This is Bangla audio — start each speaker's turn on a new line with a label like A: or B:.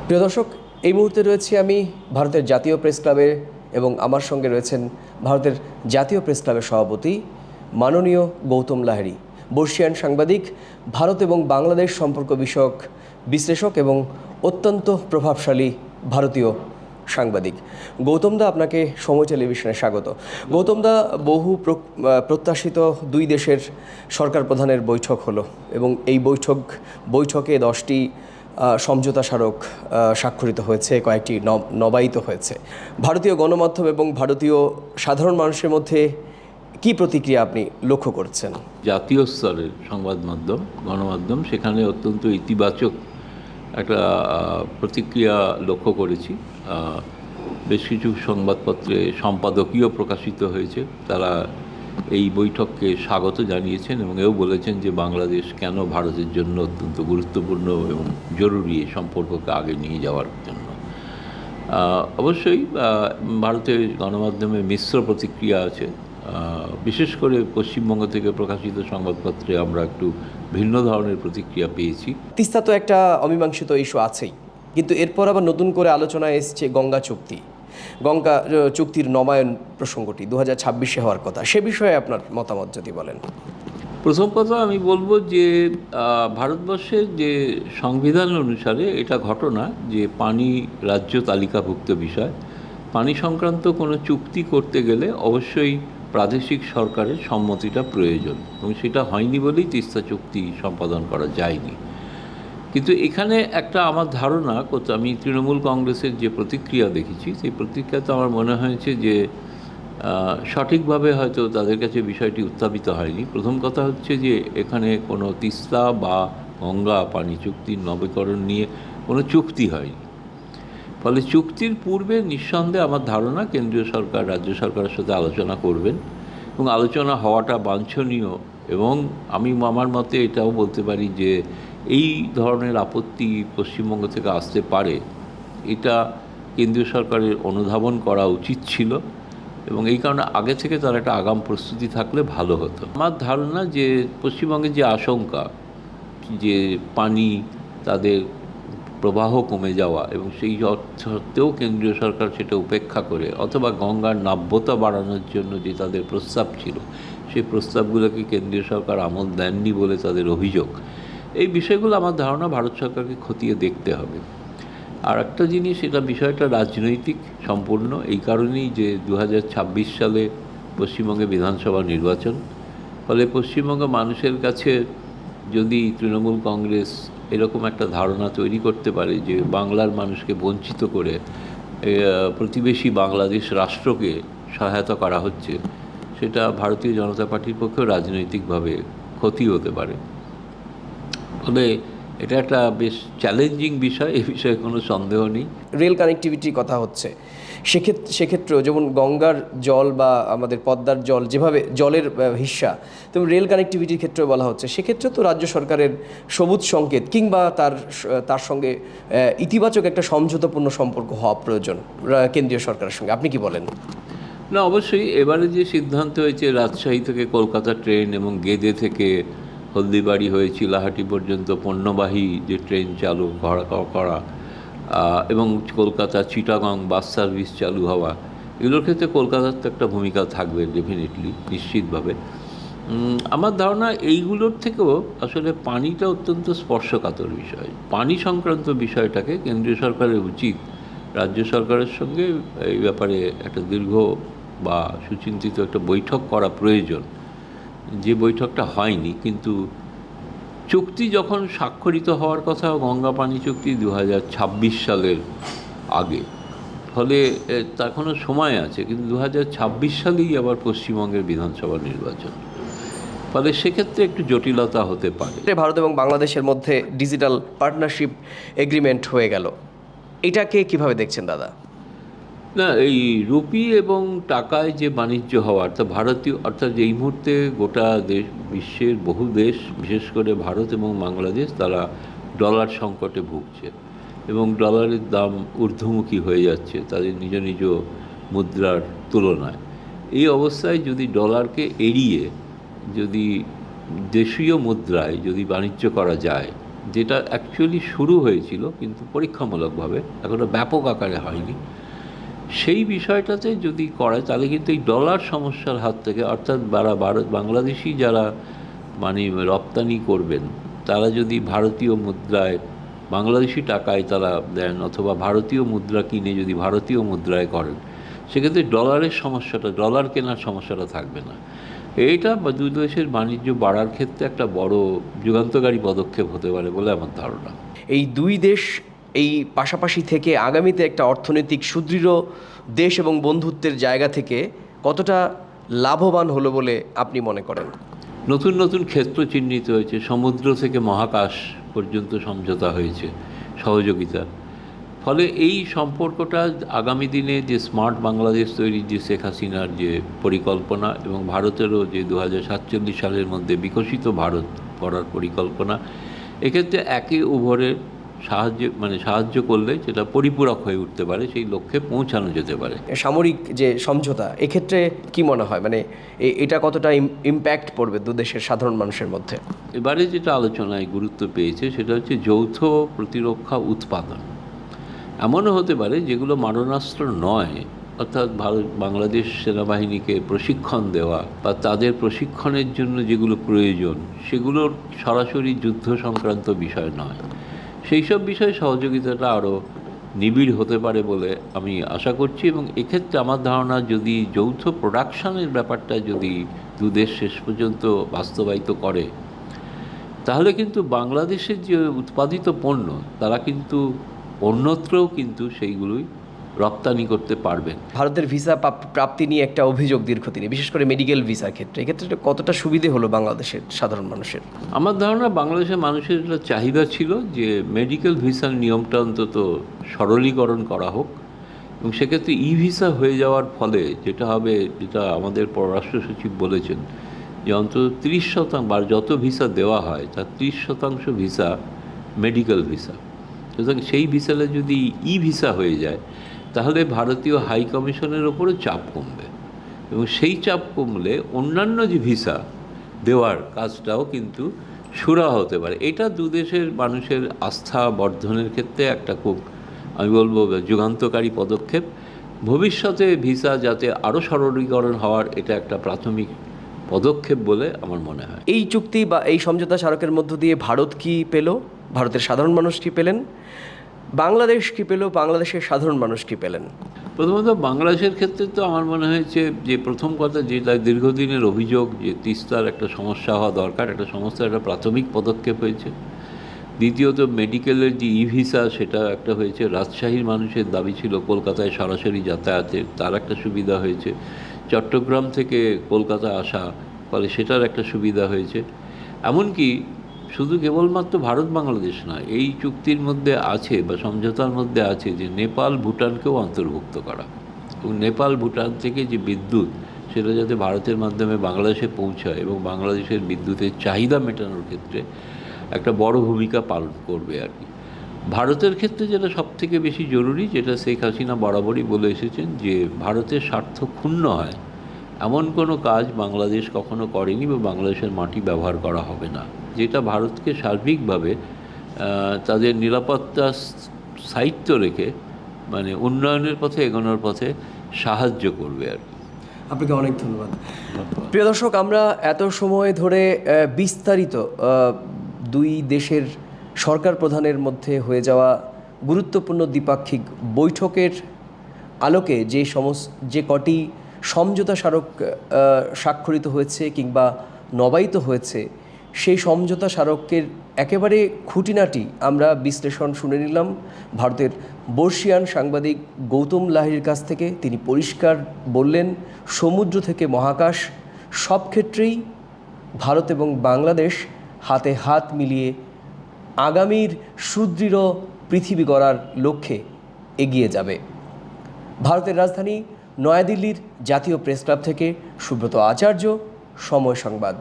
A: প্রিয় দর্শক, এই মুহূর্তে রয়েছি আমি ভারতের জাতীয় প্রেস ক্লাবে এবং আমার সঙ্গে রয়েছেন ভারতের জাতীয় প্রেস ক্লাবের সভাপতি মাননীয় গৌতম লাহিড়ী, বর্ষীয়ান সাংবাদিক, ভারত এবং বাংলাদেশ সম্পর্ক বিষয়ক বিশ্লেষক এবং অত্যন্ত প্রভাবশালী ভারতীয় সাংবাদিক। গৌতম দা, আপনাকে সময় টেলিভিশনে স্বাগত। গৌতম দা, বহু প্রত্যাশিত দুই দেশের সরকার প্রধানের বৈঠক হলো এবং এই বৈঠকে 10টি সমঝোতা স্মারক স্বাক্ষরিত হয়েছে, কয়েকটি নবায়িত হয়েছে। ভারতীয় গণমাধ্যম এবং ভারতীয় সাধারণ মানুষের মধ্যে কি প্রতিক্রিয়া আপনি লক্ষ্য করছেন?
B: জাতীয় স্তরের সংবাদ মাধ্যম, গণমাধ্যম, সেখানে অত্যন্ত ইতিবাচক একটা প্রতিক্রিয়া লক্ষ্য করেছি। বেশ কিছু সংবাদপত্রে সম্পাদকীয় প্রকাশিত হয়েছে। তারা এই বৈঠককে স্বাগত জানিয়েছেন এবং এও বলেছেন যে বাংলাদেশ কেন ভারতের জন্য অত্যন্ত গুরুত্বপূর্ণ এবং জরুরি এই সম্পর্ককে আগে নিয়ে যাওয়ার জন্য। অবশ্যই ভারতের গণমাধ্যমে মিশ্র প্রতিক্রিয়া আছে। বিশেষ করে পশ্চিমবঙ্গ থেকে প্রকাশিত সংবাদপত্রে আমরা একটু ভিন্ন ধরনের প্রতিক্রিয়া পেয়েছি।
A: তিস্তা তো একটা অমীমাংসিত ইস্যু আছেই, কিন্তু এরপর আবার নতুন করে আলোচনায় এসছে গঙ্গা চুক্তির নবায়ন প্রসঙ্গটি 2026-এ হওয়ার কথা। সে বিষয়ে আপনার মতামত যদি বলেন।
B: প্রথম কথা আমি বলবো যে ভারতবর্ষের যে সংবিধান অনুসারে এটা ঘটনা যে পানি রাজ্য তালিকাভুক্ত বিষয়। পানি সংক্রান্ত কোনো চুক্তি করতে গেলে অবশ্যই প্রাদেশিক সরকারের সম্মতিটা প্রয়োজন এবং সেটা হয়নি বলেই তিস্তা চুক্তি সম্পাদন করা যায়নি। কিন্তু এখানে একটা আমার ধারণা, আমি তৃণমূল কংগ্রেসের যে প্রতিক্রিয়া দেখেছি সেই প্রতিক্রিয়াতে আমার মনে হয়েছে যে সঠিকভাবে হয়তো তাদের কাছে বিষয়টি উত্থাপিত হয়নি। প্রথম কথা হচ্ছে যে এখানে কোনো তিস্তা বা গঙ্গা পানি চুক্তির নবীকরণ নিয়ে কোনো চুক্তি হয়নি। ফলে চুক্তির পূর্বে নিঃসন্দেহে আমার ধারণা কেন্দ্রীয় সরকার রাজ্য সরকারের সাথে আলোচনা করবেন এবং আলোচনা হওয়াটা বাঞ্ছনীয়। এবং আমি আমার মতে এটাও বলতে পারি যে এই ধরনের আপত্তি পশ্চিমবঙ্গ থেকে আসতে পারে, এটা কেন্দ্রীয় সরকারের অনুধাবন করা উচিত ছিল এবং এই কারণে আগে থেকে তার একটা আগাম প্রস্তুতি থাকলে ভালো হতো। আমার ধারণা যে পশ্চিমবঙ্গের যে আশঙ্কা যে পানি তাদের প্রবাহ কমে যাওয়া এবং সেই সত্ত্বেও কেন্দ্রীয় সরকার সেটা উপেক্ষা করে, অথবা গঙ্গার নাব্যতা বাড়ানোর জন্য যে তাদের প্রস্তাব ছিল সেই প্রস্তাবগুলোকে কেন্দ্রীয় সরকার আমল দেননি বলে তাদের অভিযোগ, এই বিষয়গুলো আমার ধারণা ভারত সরকারকে খতিয়ে দেখতে হবে। আর একটা জিনিস, এটা বিষয়টা রাজনৈতিক সম্পূর্ণ, এই কারণেই যে 2026 সালে পশ্চিমবঙ্গে বিধানসভা নির্বাচন। ফলে পশ্চিমবঙ্গ মানুষের কাছে যদি তৃণমূল কংগ্রেস এরকম একটা ধারণা তৈরি করতে পারে যে বাংলার মানুষকে বঞ্চিত করে প্রতিবেশী বাংলাদেশ রাষ্ট্রকে সহায়তা করা হচ্ছে, সেটা ভারতীয় জনতা পার্টির পক্ষেও রাজনৈতিকভাবে ক্ষতি হতে পারে। ফলে এটা একটা বেশ চ্যালেঞ্জিং বিষয়, এ বিষয়ে কোনো সন্দেহ নেই।
A: রেল কানেক্টিভিটির কথা হচ্ছে, সেক্ষেত্রেও যেমন গঙ্গার জল বা আমাদের পদ্মার জল যেভাবে জলের হিস্যা, তেমন রেল কানেক্টিভিটির ক্ষেত্রেও বলা হচ্ছে, সেক্ষেত্রে তো রাজ্য সরকারের সবুজ সংকেত কিংবা তার সঙ্গে ইতিবাচক একটা সমঝোতাপূর্ণ সম্পর্ক হওয়া প্রয়োজন কেন্দ্রীয় সরকারের সঙ্গে। আপনি কি বলেন?
B: না, অবশ্যই এবারে যে সিদ্ধান্ত হয়েছে রাজশাহী থেকে কলকাতা ট্রেন এবং গেদে থেকে হলদিবাড়ি হয়ে চিলাহাটি পর্যন্ত পণ্যবাহী যে ট্রেন চালু করা এবং কলকাতা চিটাগং বাস সার্ভিস চালু হওয়া, এগুলোর ক্ষেত্রে কলকাতার তো একটা ভূমিকা থাকবে ডেফিনেটলি, নিশ্চিতভাবে। আমার ধারণা এইগুলোর থেকেও আসলে পানিটা অত্যন্ত স্পর্শকাতর বিষয়। পানি সংক্রান্ত বিষয়টাকে কেন্দ্রীয় সরকারের উচিত রাজ্য সরকারের সঙ্গে এই ব্যাপারে একটা দীর্ঘ বা সুচিন্তিত একটা বৈঠক করা প্রয়োজন, যে বৈঠকটা হয়নি। কিন্তু চুক্তি যখন স্বাক্ষরিত হওয়ার কথা, গঙ্গা পানি চুক্তি 2026 সালের আগে, ফলে এখনও সময় আছে। কিন্তু 2026 সালেই আবার পশ্চিমবঙ্গের বিধানসভা নির্বাচন, ফলে সেক্ষেত্রে একটু জটিলতা হতে পারে।
A: ভারত এবং বাংলাদেশের মধ্যে ডিজিটাল পার্টনারশিপ এগ্রিমেন্ট হয়ে গেল, এটাকে কিভাবে দেখছেন দাদা?
B: না, এই রুপি এবং টাকায় যে বাণিজ্য হওয়ার, তা ভারতীয়, অর্থাৎ এই মুহূর্তে গোটা দেশ, বিশ্বের বহু দেশ, বিশেষ করে ভারত এবং বাংলাদেশ, তারা ডলার সংকটে ভুগছে এবং ডলারের দাম ঊর্ধ্বমুখী হয়ে যাচ্ছে তাদের নিজ নিজ মুদ্রার তুলনায়। এই অবস্থায় যদি ডলারকে এড়িয়ে যদি দেশীয় মুদ্রায় যদি বাণিজ্য করা যায়, যেটা অ্যাকচুয়ালি শুরু হয়েছিল কিন্তু পরীক্ষামূলকভাবে, এখনো ব্যাপক আকারে হয়নি, সেই বিষয়টাতে যদি করে তাহলে কিন্তু এই ডলার সমস্যার হাত থেকে, অর্থাৎ বাংলাদেশি যারা মানে রপ্তানি করবেন তারা যদি ভারতীয় মুদ্রায় বাংলাদেশি টাকায় তারা দেন অথবা ভারতীয় মুদ্রা কিনে যদি ভারতীয় মুদ্রায় করেন, সেক্ষেত্রে ডলারের সমস্যাটা, ডলার কেনার সমস্যাটা থাকবে না। এইটা দুই দেশের বাণিজ্য বাড়ার ক্ষেত্রে একটা বড় যুগান্তকারী পদক্ষেপ হতে পারে বলে আমার ধারণা।
A: এই দুই দেশ এই পাশাপাশি থেকে আগামীতে একটা অর্থনৈতিক সুদৃঢ় দেশ এবং বন্ধুত্বের জায়গা থেকে কতটা লাভবান হলো বলে আপনি মনে করেন?
B: নতুন নতুন ক্ষেত্র চিহ্নিত হয়েছে, সমুদ্র থেকে মহাকাশ পর্যন্ত সমঝোতা হয়েছে সহযোগিতা। ফলে এই সম্পর্কটা আগামী দিনে যে স্মার্ট বাংলাদেশ তৈরির যে শেখ হাসিনার যে পরিকল্পনা এবং ভারতেরও যে 2047 সালের মধ্যে বিকশিত ভারত করার পরিকল্পনা, এক্ষেত্রে একে অপরের সাহায্য করলে যেটা পরিপূরক হয়ে উঠতে পারে, সেই লক্ষ্যে পৌঁছানো যেতে পারে।
A: সামরিক যে সমঝোতা, এক্ষেত্রে কি মনে হয়, মানে এটা কতটা ইম্প্যাক্ট পড়বে দু দেশের সাধারণ মানুষের মধ্যে?
B: এবারে যেটা আলোচনায় গুরুত্ব পেয়েছে সেটা হচ্ছে যৌথ প্রতিরক্ষা উৎপাদন। এমনও হতে পারে যেগুলো মারণাস্ত্র নয়, অর্থাৎ বাংলাদেশ সেনাবাহিনীকে প্রশিক্ষণ দেওয়া বা তাদের প্রশিক্ষণের জন্য যেগুলো প্রয়োজন সেগুলোর সরাসরি যুদ্ধ সংক্রান্ত বিষয় নয়, সেই সব বিষয়ে সহযোগিতাটা আরও নিবিড় হতে পারে বলে আমি আশা করছি। এবং এক্ষেত্রে আমার ধারণা, যদি যৌথ প্রোডাকশনের ব্যাপারটা যদি দুদেশ শেষ পর্যন্ত বাস্তবায়িত করে, তাহলে কিন্তু বাংলাদেশের যে উৎপাদিত পণ্য তারা কিন্তু অন্যত্রও কিন্তু সেইগুলোই রপ্তানি করতে পারবেন।
A: ভারতের ভিসা প্রাপ্তি নিয়ে একটা অভিযোগ দীর্ঘদিনে, বিশেষ করে মেডিকেল ভিসার ক্ষেত্রে, এক্ষেত্রে কতটা সুবিধে হলো বাংলাদেশের সাধারণ মানুষের?
B: আমার ধারণা বাংলাদেশের মানুষের একটা চাহিদা ছিল যে মেডিকেল ভিসার নিয়মটা অন্তত সরলীকরণ করা হোক, এবং সেক্ষেত্রে ই ভিসা হয়ে যাওয়ার ফলে যেটা হবে, যেটা আমাদের পররাষ্ট্র সচিব বলেছেন, যে অন্তত 30% বা যত ভিসা দেওয়া হয় তার 30% ভিসা মেডিকেল ভিসা। সুতরাং সেই ভিসাটা যদি ই ভিসা হয়ে যায় তাহলে ভারতীয় হাই কমিশনের ওপরও চাপ কমবে, এবং সেই চাপ কমলে অন্যান্য যে ভিসা দেওয়ার কাজটাও কিন্তু সুরাহা হতে পারে। এটা দুদেশের মানুষের আস্থা বর্ধনের ক্ষেত্রে একটা খুব, আমি বলবো, যুগান্তকারী পদক্ষেপ। ভবিষ্যতে ভিসা যাতে আরও সরলীকরণ হওয়ার এটা একটা প্রাথমিক পদক্ষেপ বলে আমার মনে হয়।
A: এই চুক্তি বা এই সমঝোতা স্মারকের মধ্য দিয়ে ভারত কি পেল, ভারতের সাধারণ মানুষ কি পেলেন, বাংলাদেশ কি পেল, বাংলাদেশের সাধারণ মানুষ কি পেলেন?
B: প্রথমত বাংলাদেশের ক্ষেত্রে তো আমার মনে হয়েছে যে প্রথম কথা, যেটা দীর্ঘদিনের অভিযোগ যে তিস্তার একটা সমস্যা হওয়া দরকার, একটা সমস্যার একটা প্রাথমিক পদক্ষেপ হয়েছে। দ্বিতীয়ত মেডিকেলের যে ই ভিসা সেটা একটা হয়েছে। রাজশাহীর মানুষের দাবি ছিল কলকাতায় সরাসরি যাতায়াতের, তার একটা সুবিধা হয়েছে। চট্টগ্রাম থেকে কলকাতা আসা, ফলে সেটার একটা সুবিধা হয়েছে। এমনকি শুধু কেবলমাত্র ভারত বাংলাদেশ নয়, এই চুক্তির মধ্যে আছে বা সমঝোতার মধ্যে আছে যে নেপাল ভুটানকেও অন্তর্ভুক্ত করা, এবং নেপাল ভুটান থেকে যে বিদ্যুৎ সেটা যাতে ভারতের মাধ্যমে বাংলাদেশে পৌঁছায় এবং বাংলাদেশের বিদ্যুতের চাহিদা মেটানোর ক্ষেত্রে একটা বড় ভূমিকা পালন করবে আর কি। ভারতের ক্ষেত্রে যেটা সবথেকে বেশি জরুরি, যেটা শেখ হাসিনা বরাবরই বলে এসেছেন, যে ভারতের স্বার্থ ক্ষুণ্ণ হয় এমন কোনো কাজ বাংলাদেশ কখনো করেনি বা বাংলাদেশের মাটি ব্যবহার করা হবে না, যেটা ভারতকে সার্বিকভাবে তাদের নিরাপত্তা স্থায়িত্ব রেখে মানে উন্নয়নের পথে এগোনোর পথে সাহায্য করবে আর কি।
A: আপনাকে অনেক ধন্যবাদ। প্রিয় দর্শক, আমরা এত সময় ধরে বিস্তারিত দুই দেশের সরকার প্রধানের মধ্যে হয়ে যাওয়া গুরুত্বপূর্ণ দ্বিপাক্ষিক বৈঠকের আলোকে যে কটি সমঝোতা স্মারক স্বাক্ষরিত হয়েছে কিংবা নবায়িত হয়েছে, সেই সমঝোতা স্মারকের একেবারে খুঁটিনাটি আমরা বিশ্লেষণ শুনে নিলাম ভারতের বর্ষিয়ান সাংবাদিক গৌতম লাহিড়ির কাছ থেকে। তিনি পরিষ্কার বললেন, সমুদ্র থেকে মহাকাশ সব ক্ষেত্রেই ভারত এবং বাংলাদেশ হাতে হাত মিলিয়ে আগামীর সুদৃঢ় পৃথিবী গড়ার লক্ষ্যে এগিয়ে যাবে। ভারতের রাজধানী নয়াদিল্লির জাতীয় প্রেস ক্লাব থেকে সুব্রত আচার্য, সময় সংবাদ।